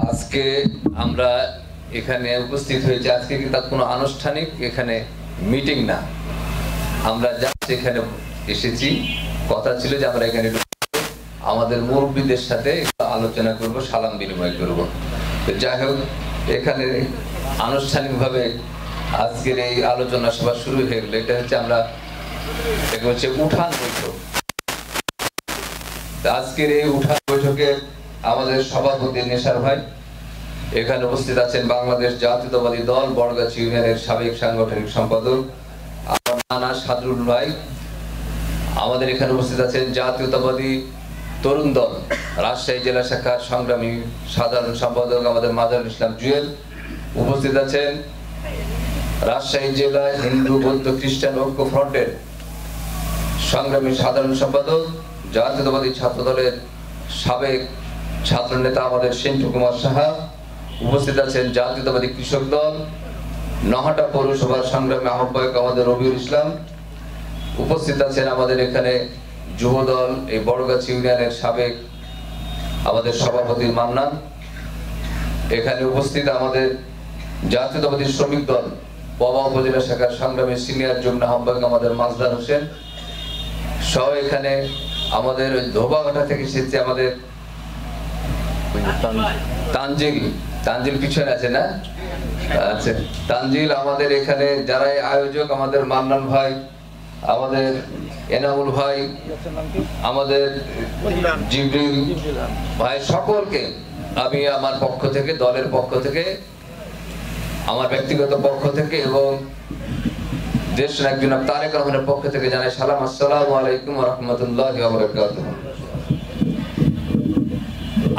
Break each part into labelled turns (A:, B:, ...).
A: আজকে আমরা এখানে উপস্থিত হয়েছি, আজকে কিন্তু কোনো আনুষ্ঠানিক এখানে মিটিং না, আমরা জাস্ট এখানে এসেছি। কথা ছিল যে আমরা এখানে আমাদের মুরব্বীদের সাথে আলোচনা করব, সালাম বিনিময় করব। তো যাই হোক, এখানে আনুষ্ঠানিকভাবে আজকের এই আলোচনা সভা শুরু হয়ে গেল। এটা হচ্ছে উঠান বৈঠক। আজকের এই উঠান বৈঠকে আমাদের সভাপতি নেশার ভাই, এখানে উপস্থিত আছেন বাংলাদেশ জাতীয়তাবাদী দল বড়গাছি ইউনিয়নের সাবেক সাংগঠনিক সম্পাদক আমার নানা সাদরুল ভাই, আমাদের এখানে উপস্থিত আছেন জাতীয়তাবাদী তরুণ দল রাজশাহী জেলা শাখার সংগ্রামী সাধারণ সম্পাদক আমাদের মাজারুল ইসলাম জুয়েল, উপস্থিত আছেন রাজশাহী জেলা হিন্দু বৌদ্ধ খ্রিস্টান ঐক্য ফ্রন্টের সংগ্রামী সাধারণ সম্পাদক জাতীয়তাবাদী ছাত্র দলের সাবেক ছাত্র নেতা আমাদের সেন্টু কুমার সাহা, উপস্থিত আছেন জাতীয়তাবাদী কৃষক দল নহাটা পৌরসভার সংগ্রামী আহ্বায়ক আমাদের রবিউল ইসলাম, উপস্থিত আছেন আমাদের এখানে যুব দল এই বড়গাছি ইউনিয়নের সাবেক আমাদের সভাপতি মান্নান, এখানে উপস্থিত আমাদের জাতীয়তাবাদী শ্রমিক দল পবা উপজেলা শাখার সংগ্রামী সিনিয়র যুগ্ম আহ্বায়ক আমাদের মাজদার হোসেন সহ, এখানে আমাদের ধোবাঘাটা থেকে এসেছে আমাদের তানজিল পিছনে আছে না? আচ্ছা, তানজিল আমাদের এখানে যারা আয়োজক আমাদের মান্নান ভাই, আমাদের এনামুল ভাই, আমাদের জিবরিল ভাই, সকলকে আমি আমার পক্ষ থেকে, দলের পক্ষ থেকে, আমার ব্যক্তিগত পক্ষ থেকে এবং দেশ নায়ক জনাব তারেক রহমানের পক্ষ থেকে জানাই সালাম, আসসালামু আলাইকুম ওয়া রাহমাতুল্লাহি ওয়া বারাকাতুহু।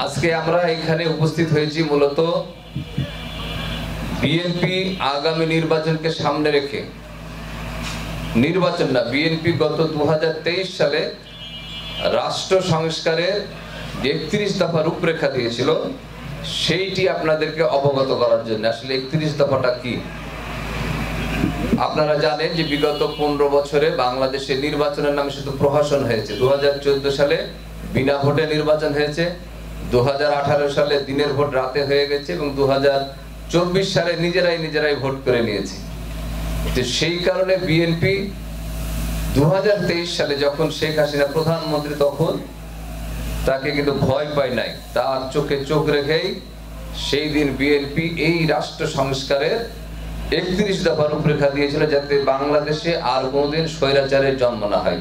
A: আজকে আমরা এখানে উপস্থিত হয়েছি মূলত বিএনপি আগামী নির্বাচনকে সামনে রেখে, নির্বাচন না, বিএনপি গত 2023 সালে রাষ্ট্র সংস্কারের 31 দফা রূপরেখা দিয়েছিল, সেইটি আপনাদেরকে অবগত করার জন্য। আসলে 31 দফাটা কি? আপনারা জানেন যে বিগত 15 বছরে বাংলাদেশে নির্বাচনের নামে শুধু প্রহসন হয়েছে। 2014 সালে বিনা ভোটে নির্বাচন হয়েছে, 2018 সালে দিনের ভোট রাতে হয়ে গেছে এবং 2024 সালে নিজেরাই ভোট করে নিয়েছে। তো সেই কারণে বিএনপি 2023 সালে যখন শেখ হাসিনা প্রধানমন্ত্রী, তখন তাকে কিন্তু ভয় পায় নাই, তার চোখে চোখ রেখেই সেই দিন বিএনপি এই রাষ্ট্র সংস্কারের 31 দফা রূপরেখা দিয়েছিল, যাতে বাংলাদেশে আর কোনোদিন স্বৈরাচারের জন্ম না হয়,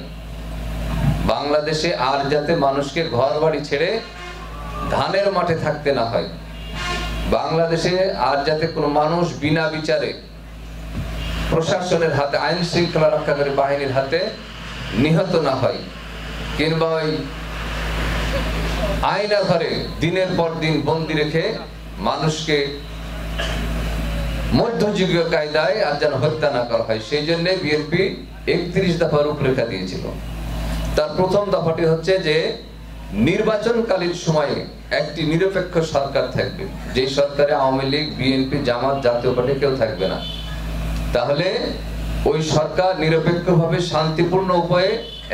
A: বাংলাদেশে আর যাতে মানুষকে ঘর বাড়ি ছেড়ে ধানের মাঠে থাকতে না হয়, বাংলাদেশে আর যাতে কোনো মানুষ বিনা বিচারে প্রশাসনের হাতে, আইন শৃঙ্খলা রক্ষাকারী বাহিনীর হাতে নিহত না হয়, কিংবা ওই আয়না ঘরে দিনের পর দিন বন্দি রেখে মানুষকে মধ্যযুগীয় কায়দায় আর যেন হত্যা না করা হয়। সেই জন্য বিএনপি 31 দফা রূপরেখা দিয়েছিল। তার প্রথম দফাটি হচ্ছে যে নির্বাচনকালীন সময়ে একটি নিরপেক্ষ সরকার থাকবে, যে সরকারে আওয়ামী লীগ, বিএনপি, জামাত, জাতীয় পার্টি কেউ থাকবে না। তাহলে ওই সরকার নিরপেক্ষভাবে শান্তিপূর্ণ উপায়ে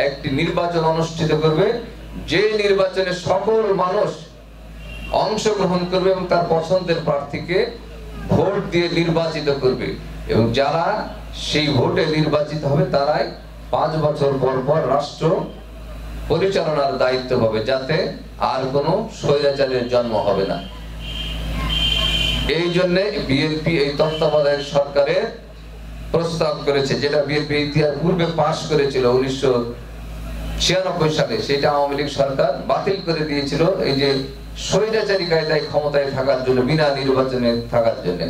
A: একটি নির্বাচন অনুষ্ঠিত করবে, যে নির্বাচনে সকল মানুষ অংশগ্রহণ করবে এবং তার পছন্দের প্রার্থীকে ভোট দিয়ে নির্বাচিত করবে, এবং যারা সেই ভোটে নির্বাচিত হবে তারাই 5 বছর পর পর রাষ্ট্র পরিচালনার দায়িত্ব পাবে, যাতে আর কোনো স্বৈরাচারের জন্ম হবে না। এই জন্য বিএনপি এই তত্ত্বাবধায়ক সরকারের প্রস্তাব করেছে, যেটা বিএনপি ইতিহাস পূর্বে পাশ করেছিল 1996 সালে, সেটা আওয়ামী লীগ সরকার বাতিল করে দিয়েছিল, এই যে স্বৈরাচারী কায়দায় ক্ষমতায় থাকার জন্য, বিনা নির্বাচনে থাকার জন্য।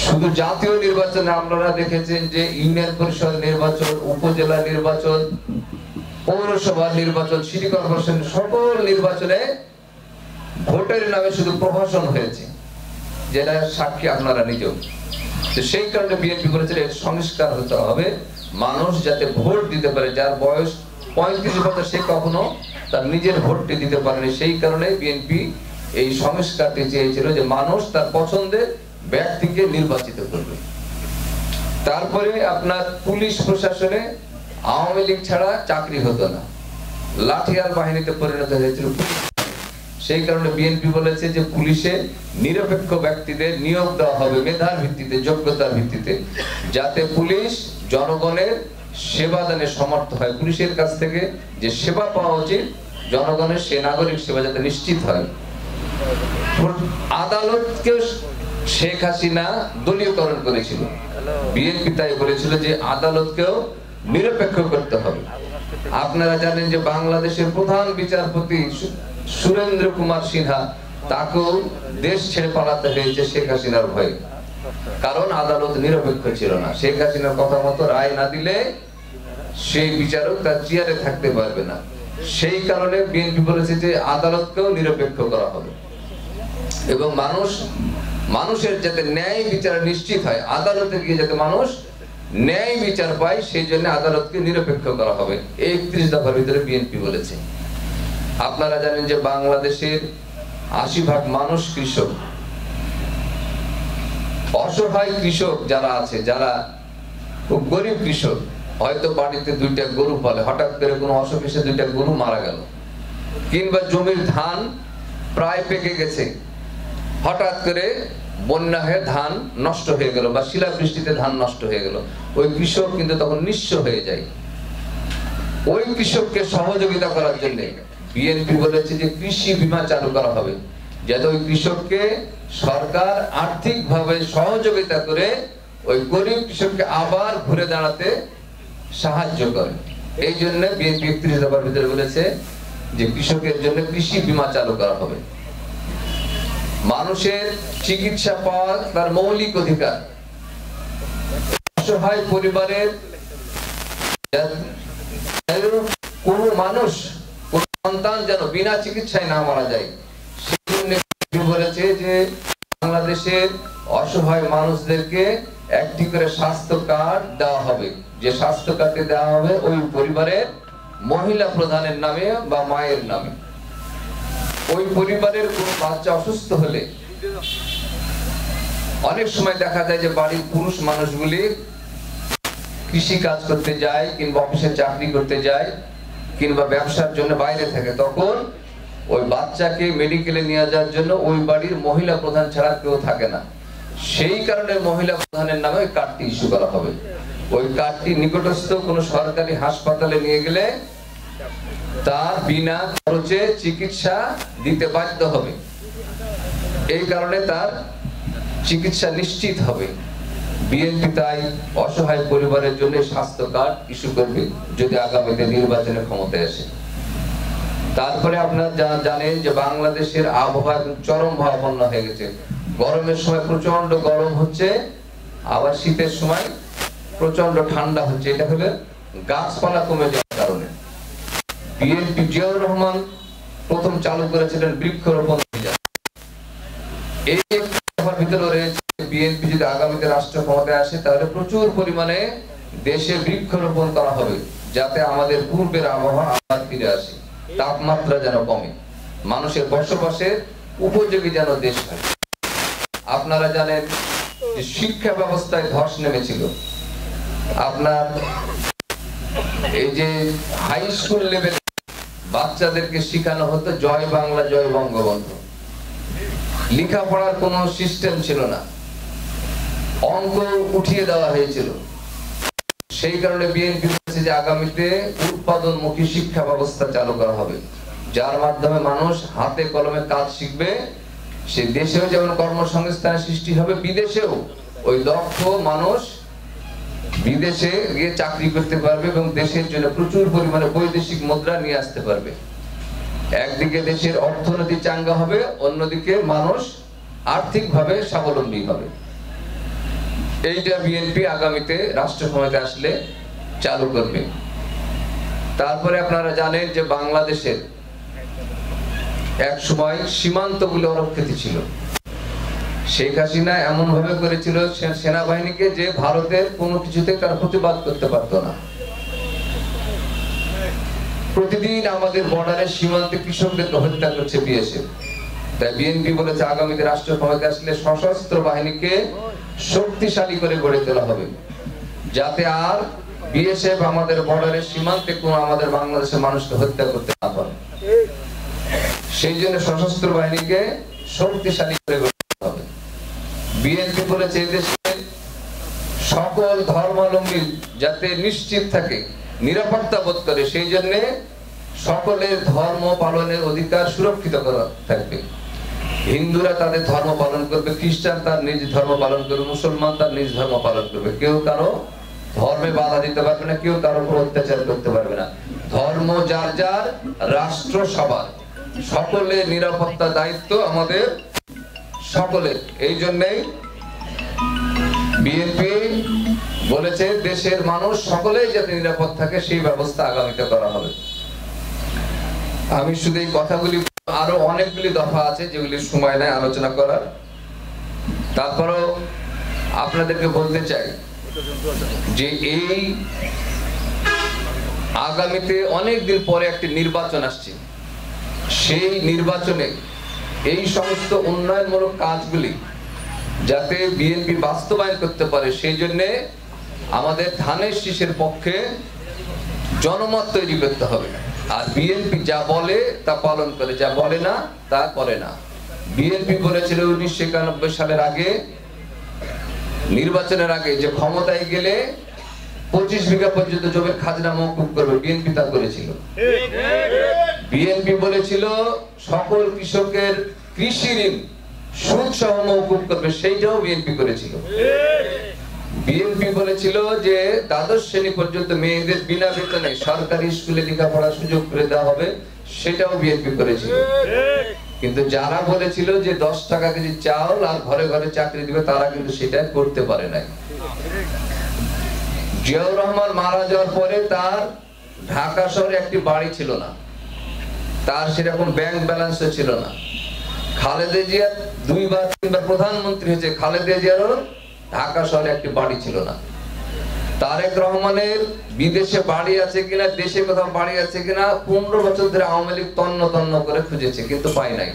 A: শুধু জাতীয় নির্বাচনে আপনারা দেখেছেন যে ইউনিয়ন পরিষদ নির্বাচন, উপজেলা নির্বাচন, পৌরসভা নির্বাচন, সিটি কর্পোরেশন, সকল নির্বাচনে ভোটের নামে শুধু প্রহসন হয়েছে, যেটা সাক্ষী আপনারা নিজেও। সেই কারণে বিএনপি করেছিল এর সংস্কার হতে হবে, মানুষ যাতে ভোট দিতে পারে, যার বয়স 35 বছর সে কখনো তার নিজের ভোটটি দিতে পারেনি। সেই কারণে বিএনপি এই সংস্কারটি চেয়েছিল যে মানুষ তার পছন্দের ব্যক্তিকে নির্বাচিত করবে। তারপরে আপনার পুলিশ প্রশাসনে আওয়ামী লীগ ছাড়া চাকরি হতো না, লাঠিয়াল বাহিনীতে পরিণত হয়েছিল। সেই কারণে বিএনপি বলেছে যে পুলিশে নিরপেক্ষ ব্যক্তিদের নিয়োগ দেওয়া হবে মেধার ভিত্তিতে, যোগ্যতার ভিত্তিতে, যাতে পুলিশ জনগণের সেবা দানে সমর্থ হয়। পুলিশের কাছ থেকে যে সেবা পাওয়া উচিত জনগণের, সে নাগরিক সেবা যাতে নিশ্চিত হয়। আদালতকেও শেখ হাসিনা দলীয়করণ করেছিল। বিএনপি তাই বলেছিল যে আদালতকেও নিরপেক্ষ করতে হবে। আপনারা জানেন যে বাংলাদেশের প্রধান বিচারপতি সুরেন্দ্র কুমার সিনহা, তাকেও দেশ ছেড়ে পালাতে হয়েছে শেখ হাসিনার ভয়ে, কারণ আদালত নিরপেক্ষ ছিল না। শেখ হাসিনার কথা মতো রায় না দিলে সেই বিচারক তার চেয়ারে থাকতে পারবে না। সেই কারণে বিএনপি বলেছে যে আদালতকেও নিরপেক্ষ করা হবে এবং মানুষের যাতে ন্যায় বিচার নিশ্চিত হয়, আদালতে গিয়ে যাতে মানুষ ন্যায় বিচার পায়, সেই জন্য আদালতকে নিরপেক্ষ করা হবে। 31 দফার ভিতরে বিএনপি বলেছে। আপনারা জানেন যে বাংলাদেশের 80% মানুষ কৃষক। অসহায় কৃষক যারা আছে, যারা খুব গরিব কৃষক, হয়তো বাড়িতে 2টা গরু পালে, হঠাৎ করে কোনো অসুখ এসে 2টা গরু মারা গেল, কিংবা জমির ধান প্রায় পেকে গেছে, হঠাৎ করে বন্যা হয়ে ধান নষ্ট হয়ে গেল বা শিলাবৃষ্টিতে ধান নষ্ট হয়ে গেল, ওই কৃষক কিন্তু তখন নিঃস্ব হয়ে যায়। ওই কৃষককে সহযোগিতা করার জন্য বিএনপি বলেছে যে কৃষি বীমা চালু করা হবে, যাতে ওই কৃষককে সরকার আর্থিকভাবে সহযোগিতা করে ওই গরিব কৃষককে আবার ঘুরে দাঁড়াতে সাহায্য করে। এই জন্য বিএনপি 31 দফার ভিতরে বলেছে যে কৃষকের জন্য কৃষি বীমা চালু করা হবে। মানুষের চিকিৎসা পাওয়া তার মৌলিক অধিকার। অসহায় পরিবারের কোন মানুষ, কোন সন্তান যেন বিনা চিকিৎসায় না মারা যায়, সেই জন্য বলেছে যে বাংলাদেশের অসহায় মানুষদেরকে একটি করে স্বাস্থ্য কার্ড দেওয়া হবে। যে স্বাস্থ্য কার্ডটি দেওয়া হবে ওই পরিবারের মহিলা প্রধানের নামে বা মায়ের নামে। ওই পরিবারের কোন বাচ্চা অসুস্থ হলে, অনেক সময় দেখা যায় যে বাড়ির পুরুষ মানুষগুলি কৃষি কাজ করতে যায়, কিংবা অফিসে চাকরি করতে যায়, কিংবা ব্যবসার জন্য বাইরে থাকে, তখন ওই বাচ্চাকে মেডিকেলে নিয়ে যাওয়ার জন্য ওই বাড়ির মহিলা প্রধান ছাড়া কেউ থাকে না। সেই কারণে মহিলা প্রধানের নামে ওই কার্ডটি ইস্যু করা হবে। ওই কার্ডটি নিকটস্থ কোনো সরকারি হাসপাতালে নিয়ে গেলে তার বিনা খরচে চিকিৎসা দিতে বাধ্য হবে। এই কারণে তার চিকিৎসা নিশ্চিত হবে। বিএনপি তাই অসহায় পরিবারের জন্য স্বাস্থ্য কার্ড ইস্যু করবে যদি আগামীতে নির্বাচনে ক্ষমতায় আসে। তারপরে আপনারা জানেন যে বাংলাদেশের আবহাওয়া চরম ভাবাপন্ন হয়ে গেছে। গরমের সময় প্রচন্ড গরম হচ্ছে, আবার শীতের সময় প্রচন্ড ঠান্ডা হচ্ছে। এটা হলো গাছপালা কমে যাওয়ার কারণে। বিএনপি জিয়াউর রহমান প্রথম চালু করেছিলেন বৃক্ষরোপণ অভিযান। এই ভিতরে রয়েছে বিএনপি যদি আগামীতে রাষ্ট্র ক্ষমতায় আসে তাহলে প্রচুর পরিমাণে দেশে বৃক্ষরোপণ করা হবে, যাতে আমাদের পূর্বের আবহাওয়া আবার ফিরে আসে, তাপমাত্রা যেন কমে, মানুষের বসবাসের উপযোগী যেন দেশ হয়। আপনারা জানেন যে শিক্ষা ব্যবস্থায় ধস নেমেছিল। আপনার এই যে হাই স্কুল লেভেলে বাচ্চাদেরকে শেখানো হতো জয় বাংলা জয় বঙ্গবন্ধু, লেখাপড়ার কোনো সিস্টেম ছিল না, অঙ্ক উঠিয়ে দেওয়া হয়েছিল। সেই কারণে বিএনপি বলেছে যে আগামীতে উৎপাদনমুখী শিক্ষা ব্যবস্থা চালু করা হবে, যার মাধ্যমে মানুষ হাতে কলমে কাজ শিখবে। সে দেশেও যেমন কর্মসংস্থানের সৃষ্টি হবে, বিদেশেও ওই দক্ষ মানুষ বিদেশে গিয়ে চাকরি করতে পারবে এবং দেশের জন্য প্রচুর পরিমাণে বৈদেশিক মুদ্রা নিয়ে আসতে পারবে। একদিকে দেশের অর্থনীতি চাঙ্গা হবে, অন্যদিকে মানুষ আর্থিকভাবে স্বাবলম্বী হবে। এইটা বিএনপি আগামীতে রাষ্ট্র ক্ষমতায় আসলে চালু করবে। তারপরে আপনারা জানেন যে বাংলাদেশের এক সময় সীমান্তগুলো অরক্ষিত ছিল। শেখ হাসিনা এমন ভাবে করেছিল সেনাবাহিনীকে যে ভারতের কোনো কিছুতে তারা প্রতিবাদ করতে পারতো না। প্রতিদিন আমাদের বর্ডারের সীমান্তে কৃষকদেরকে হত্যা করছে বিএসএফ। তাই বিএনপি বলেছে আগামীতে রাষ্ট্র ক্ষমতায় আসলে সশস্ত্র বাহিনীকে শক্তিশালী করে গড়ে তোলা হবে, যাতে আর বিএসএফ আমাদের বর্ডারের সীমান্তে কোনো আমাদের বাংলাদেশের মানুষকে হত্যা করতে না পারে। সেই জন্য সশস্ত্র বাহিনীকে শক্তিশালী করে গড়তে হবে। বিএনপি বলেছে এদেশে সকল ধর্মাবলম্বী যাতে নিশ্চিত থাকে, নিরাপত্তা বোধ করে, সেই জন্য সকলের ধর্ম পালনের অধিকার সুরক্ষিত করা থাকবে। হিন্দুরা তাদের ধর্ম পালন করবে, খ্রিস্টান তার নিজ ধর্ম পালন করবে, মুসলমান তার নিজ ধর্ম পালন করবে। কেউ কারো ধর্মে বাধা দিতে পারবে না, কেউ কারো উপর অত্যাচার করতে পারবে না। ধর্ম যার যার, রাষ্ট্র সবার, সকলের নিরাপত্তা দায়িত্ব আমাদের সকলের। এই জন্যই বিএনপি বলেছে দেশের মানুষ সকলেই যাতে নিরাপদ থাকে সেই ব্যবস্থা আগামীতে করা হবে। আমি শুধু এই কথাগুলি, আরো অনেকগুলি দফা আছে যেগুলি সময় নেই আলোচনা করার। তারপরও আপনাদেরকে বলতে চাই যে এই আগামীতে অনেক দিন পরে একটি নির্বাচন আসছে। সেই নির্বাচনে এই সমস্ত উন্নয়নমূলক কাজগুলি যাতে বিএনপি বাস্তবায়ন করতে পারে, সেই জন্য আমাদের ধানের শীষের পক্ষে জনমত তৈরি করতে হবে। আর বিএনপি যা বলে তা পালন করে, যা বলে না তা করে না। বিএনপি বলেছিল 1991 সালের আগে, নির্বাচনের আগে, যে ক্ষমতায় গেলে 25 বিঘা পর্যন্ত জমির খাজনা মওকুফ করবে। বিএনপি তা করেছিল। বিএনপি বলেছিল সকল কৃষকের কৃষি ঋণ সুদ সহ মওকুফ করবে, সেইটাও বিএনপি করেছিল। বিএনপি বলেছিল যে দ্বাদশ শ্রেণী পর্যন্ত মেয়েদের বিনা বেতনে সরকারি স্কুলে লেখাপড়ার সুযোগ করে দেওয়া হবে, সেটাও বিএনপি করেছিল। কিন্তু যারা বলেছিল যে 10 টাকা কেজি চাউল আর ঘরে ঘরে চাকরি দিবে, তারা কিন্তু সেটা করতে পারে নাই। জিয়াউর রহমান মারা যাওয়ার পরে তার ঢাকা শহরে একটি বাড়ি ছিল না, তার সেরকম ব্যাংক ব্যালেন্সও ছিল না। খালেদা জিয়া 2 বার 3 বার প্রধানমন্ত্রী হয়েছে, খালেদা জিয়ারও ঢাকা শহরে একটি বাড়ি ছিল না। তারেক রহমানের বিদেশে বাড়ি আছে কিনা, দেশে কোথাও বাড়ি আছে কিনা 15 বছর ধরে আওয়ামী লীগ তন্ন তন্ন করে খুঁজেছে, কিন্তু পায় নাই।